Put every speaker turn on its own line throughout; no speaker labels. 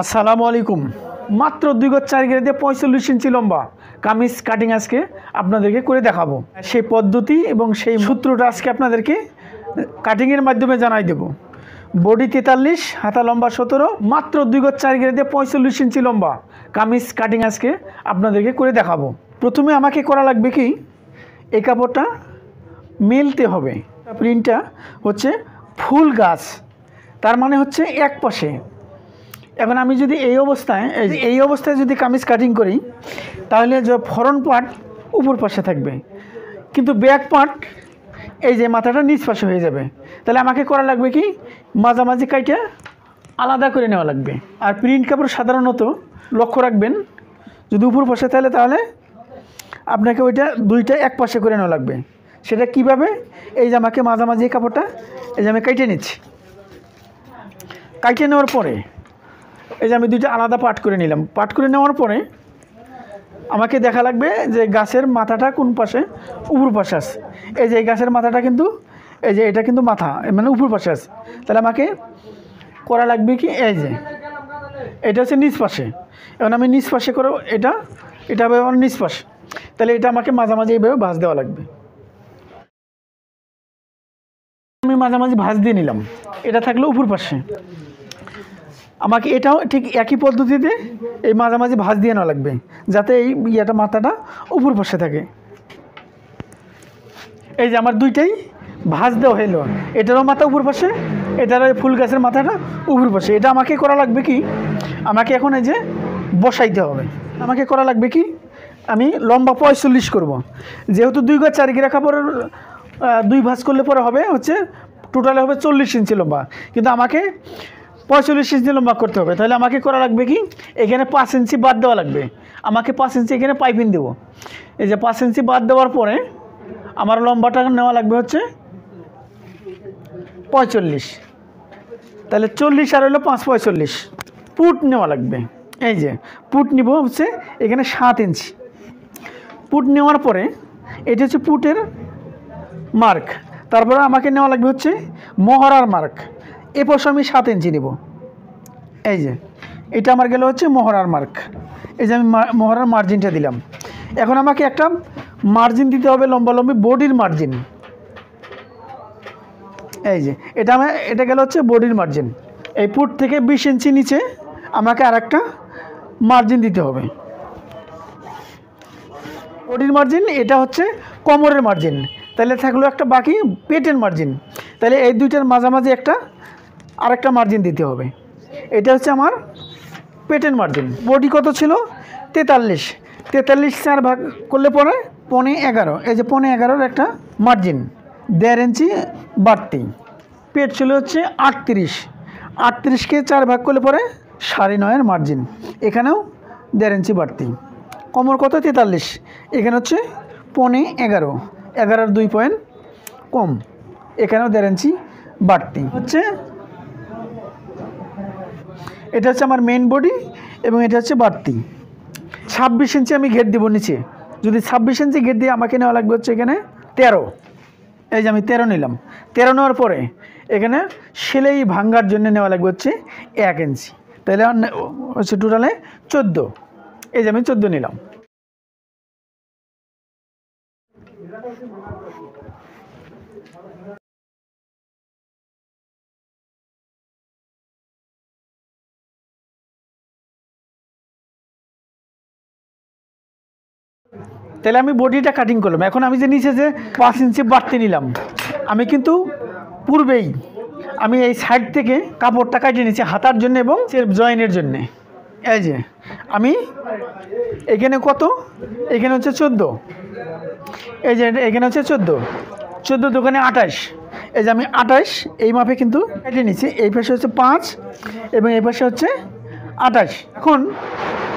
আসসালামু আলাইকুম। মাত্র 2 গজ 4 গিরা দিয়ে 45 ইঞ্চি লম্বা কামিজ কাটিং আজকে আপনাদেরকে করে দেখাবো। সেই পদ্ধতি এবং সেই সূত্রটা আজকে আপনাদেরকে কাটিংয়ের মাধ্যমে জানাই দেব। বডি 43, হাতা লম্বা 17, মাত্র 2 গজ 4 গিরা দিয়ে 45 ইঞ্চি লম্বা কামিজ কাটিং আজকে আপনাদেরকে করে দেখাবো। প্রথমে আমাকে করা লাগবে কি, এই কাপড়টা মেলতে হবে। প্রিন্টটা হচ্ছে ফুল গাছ, তার মানে হচ্ছে এক পাশে। এখন আমি যদি এই অবস্থায় যদি কামিজ কাটিং করি, তাহলে যে ফ্রন্ট পার্ট উপর পাশে থাকবে, কিন্তু ব্যাক পার্ট এই যে মাথাটা নিচ পাশে হয়ে যাবে। তাহলে আমাকে করা লাগবে কি, মাঝামাঝি কাইটা আলাদা করে নেওয়া লাগবে। আর প্রিন্ট কাপড় সাধারণত লক্ষ্য রাখবেন, যদি উপর পাশে তাহলে আপনাকে ওইটা দুইটা এক পাশে করে নেওয়া লাগবে। সেটা কিভাবে, এই যে আমাকে মাঝামাঝি কাপড়টা এই যে আমি কাইটে নিচ্ছি। কাইটে নেওয়ার পরে এই যে আমি দুইটা আলাদা পার্ট করে নিলাম। পার্ট করে নেওয়ার পরে আমাকে দেখা লাগবে যে গাছের মাথাটা কোন পাশে, উপর পাশে আছে। এই যে এই গাছের মাথাটা কিন্তু এই যে এটা কিন্তু মাথা মানে উপর পাশে আছে। তাহলে আমাকে করা লাগবে কি, এই যে এটা হচ্ছে নিচ পাশে। এখন আমি নিচ পাশে করে এটা হবে আমার নিচ পাশে। তাহলে এটা আমাকে মাঝামাঝি এইভাবে ভাঁজ দেওয়া লাগবে। আমি মাঝামাঝি ভাঁজ দিয়ে নিলাম, এটা থাকলো উপর পাশে। আমাকে এটাও ঠিক একই পদ্ধতিতে এই মাঝামাঝি ভাঁজ দিয়ে নেওয়া লাগবে, যাতে এই মাথাটা উপর পাশে থাকে। এই যে আমার দুইটাই ভাঁজ দেওয়া হইলো, এটারও মাথা উপর পাশে, এটারও ফুল গাছের মাথাটা উপর পাশে। এটা আমাকে করা লাগবে কি, আমাকে এখন এই যে বসাইতে হবে। আমাকে করা লাগবে কি, আমি লম্বা 45 করব। যেহেতু 2 গজ 4 গিরা কাপড়ের 2 ভাঁজ করলে পরে হবে হচ্ছে টোটালে হবে 40 ইঞ্চি লম্বা, কিন্তু আমাকে 45 ইঞ্চি লম্বা করতে হবে। তাহলে আমাকে করা লাগবে কি, এখানে 5 ইঞ্চি বাদ দেওয়া লাগবে। আমাকে 5 ইঞ্চি এখানে পাইপিং দেবো। এই যে 5 ইঞ্চি বাদ দেওয়ার পরে আমার লম্বাটা নেওয়া লাগবে হচ্ছে 45। তাহলে 40 আর হলো 5 45 পুট নেওয়া লাগবে। এই যে পুট নিব হচ্ছে এখানে 7 ইঞ্চি। পুট নেওয়ার পরে এটা হচ্ছে পুটের মার্ক। তারপরে আমাকে নেওয়া লাগবে হচ্ছে মহড়ার মার্ক। এ পাশে আমি 7 ইঞ্চি নিব। এই যে এটা আমার গেল হচ্ছে মহড়ার মার্ক। এই যে আমি মহড়ার মার্জিনটা দিলাম। এখন আমাকে একটা মার্জিন দিতে হবে, লম্বালম্বি বডির মার্জিন। এই যে এটা গেল হচ্ছে বডির মার্জিন। এই পুট থেকে 20 ইঞ্চি নিচে আমাকে আর একটা মার্জিন দিতে হবে। বডির মার্জিন এটা হচ্ছে কোমরের মার্জিন। তাহলে থাকলো একটা বাকি পেটের মার্জিন। তাহলে এই দুইটার মাঝামাঝি আরেকটা মার্জিন দিতে হবে। এটা হচ্ছে আমার পেটের মার্জিন। বডি কত ছিল, 43। 43 4 ভাগ করলে পরে 15.11। এই যে 15.11 একটা মার্জিন, 1.5 ইঞ্চি বাড়তি। পেট ছিল হচ্ছে 38। 38কে 4 ভাগ করলে পরে 9.5 মার্জিন, এখানেও 1.5 ইঞ্চি বাড়তি। কোমর কত, 43, এখানে হচ্ছে 15.11, 11 2 পয়েন্ট কম, এখানেও 1.5 ইঞ্চি বাড়তি হচ্ছে। এটা হচ্ছে আমার মেন বডি এবং এটা হচ্ছে বাড়তি। 26 ইঞ্চি আমি ঘের দেবো নিচে। যদি 26 ইঞ্চি ঘের দিয়ে আমাকে নেওয়া লাগবে হচ্ছে এখানে 13। এই যে আমি 13 নিলাম। 13 নেওয়ার পরে এখানে সেলাই ভাঙ্গার জন্য নেওয়া লাগবে হচ্ছে 1 ইঞ্চি। তাহলে হচ্ছে টোটালে 14। এই যে আমি 14 নিলাম। তাহলে আমি বডিটা কাটিং করলাম। এখন আমি যে নিচে যে 5 ইঞ্চি বাড়তি নিলাম, আমি কিন্তু পূর্বেই আমি এই সাইড থেকে কাপড়টা কাটিয়ে নিচ্ছি হাতার জন্য এবং জয়েনের জন্যে। এই যে আমি এখানে কত, এখানে হচ্ছে 14। এই যে এখানে হচ্ছে 14 দোকানে 28। এই যে আমি 28 এই মাপে কিন্তু কাটিয়ে নিচ্ছি। এই পাশে হচ্ছে 5 এবং এই পাশে হচ্ছে 28। এখন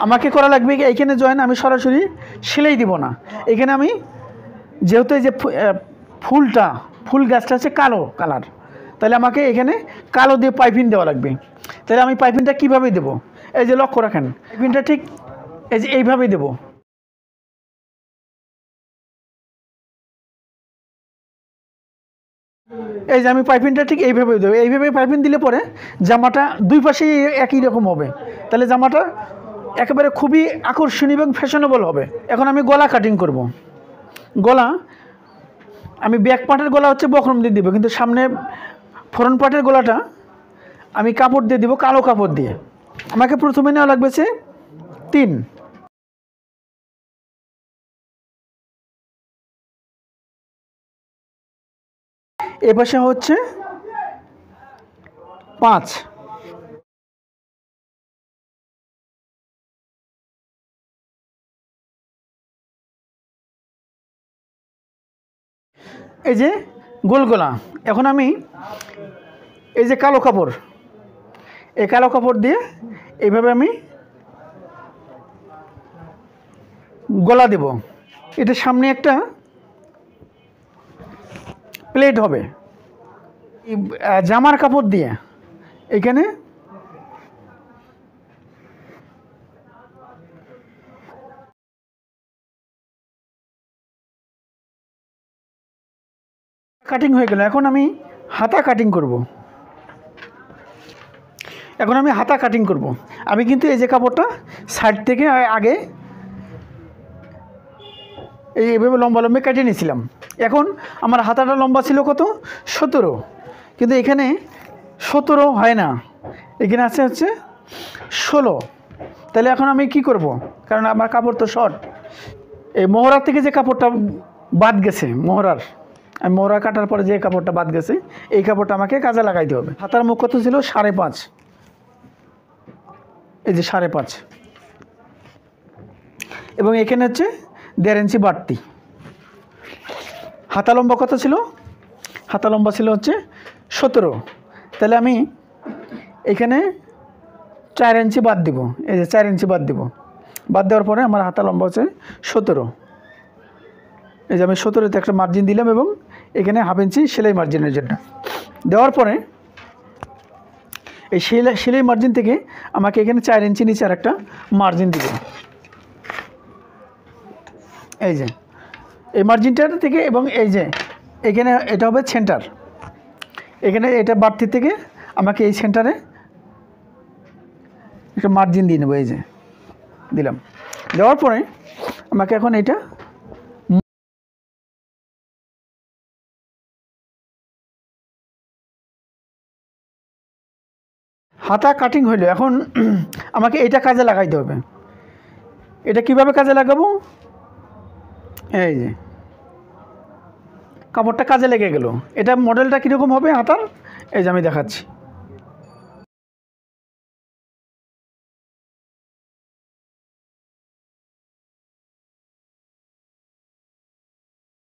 আমাকে করা লাগবে এইখানে জয়েন আমি সরাসরি সেলাই দিব না। এখানে আমি যেহেতু এই যে ফুল গাছটা হচ্ছে কালো কালার, তাহলে আমাকে এখানে কালো দিয়ে পাইপিং দেওয়া লাগবে। তাহলে আমি পাইপিংটা কীভাবে দেবো, এই যে লক্ষ্য রাখেন, পাইপিংটা ঠিক এই যে এইভাবেই দেবো। এই যে আমি পাইপিংটা ঠিক এইভাবে দেবো, এইভাবে পাইপিং দিলে পরে জামাটা দুই পাশেই একই রকম হবে, তাহলে জামাটা একেবারে খুবই আকর্ষণীয় এবং ফ্যাশনেবল হবে। এখন আমি গলা কাটিং করব। গলা আমি ব্যাক পার্টের গলা হচ্ছে বক্রম দিয়ে দিব, কিন্তু সামনে ফ্রন্ট পার্টের গলাটা আমি কাপড় দিয়ে দিব, কালো কাপড় দিয়ে। আমাকে প্রথমে নেওয়া লাগবে 3, এ পাশে হচ্ছে 5, এই যে গোল গলা। এখন আমি এই যে কালো কাপড়, এই কালো কাপড় দিয়ে এইভাবে আমি গলা দেব। এটার সামনে একটা প্লেট হবে, জামার কাপড় দিয়ে এখানে কাটিং হয়ে গেল। এখন আমি হাতা কাটিং করব। আমি কিন্তু এই যে কাপড়টা সাইড থেকে আগে এইভাবে লম্বা লম্বা কেটে নিয়েছিলাম। এখন আমার হাতাটা লম্বা ছিল কত, 17, কিন্তু এখানে 17 হয় না, এখানে হচ্ছে 16। তাহলে এখন আমি কি করব, কারণ আমার কাপড় তো শর্ট, এই মোহরার থেকে যে কাপড়টা বাদ গেছে, আমি মোহরা কাটার পরে যে কাপড়টা বাদ গেছে, এই কাপড়টা আমাকে কাজে লাগাইতে হবে। হাতার মুখ কত ছিল, 5.5, এই যে 5.5, এবং এখানে হচ্ছে 1.5 ইঞ্চি বাড়তি। হাতা লম্বা কত ছিল, হাতা লম্বা ছিল হচ্ছে 17, তাহলে আমি এখানে 4 ইঞ্চি বাদ দিব। এই যে 4 ইঞ্চি বাদ দিব, বাদ দেওয়ার পরে আমার হাতা লম্বা হচ্ছে 17। এই যে আমি 17তে একটা মার্জিন দিলাম, এবং এখানে 1/2 ইঞ্চি সেলাই মার্জিনের জন্য দেওয়ার পরে এই সেলাই মার্জিন থেকে আমাকে এখানে 4 ইঞ্চি নিচে আর একটা মার্জিন দিব। এই যে এই মার্জিনটার থেকে, এবং এই যে এখানে এটা হবে সেন্টার, এখানে এটা বাড়তি থেকে আমাকে এই সেন্টারে একটা মার্জিন দিয়ে নেবো। এই যে দিলাম, দেওয়ার পরে আমাকে এখন এটা হাতা কাটিং হইলো। এখন আমাকে এটা কাজে লাগাইতে হবে। এটা কিভাবে কাজে লাগাবো, এই যে কাপড়টা কাজে লেগে গেল। এটা মডেলটা কীরকম হবে হাতার, এই যে আমি দেখাচ্ছি।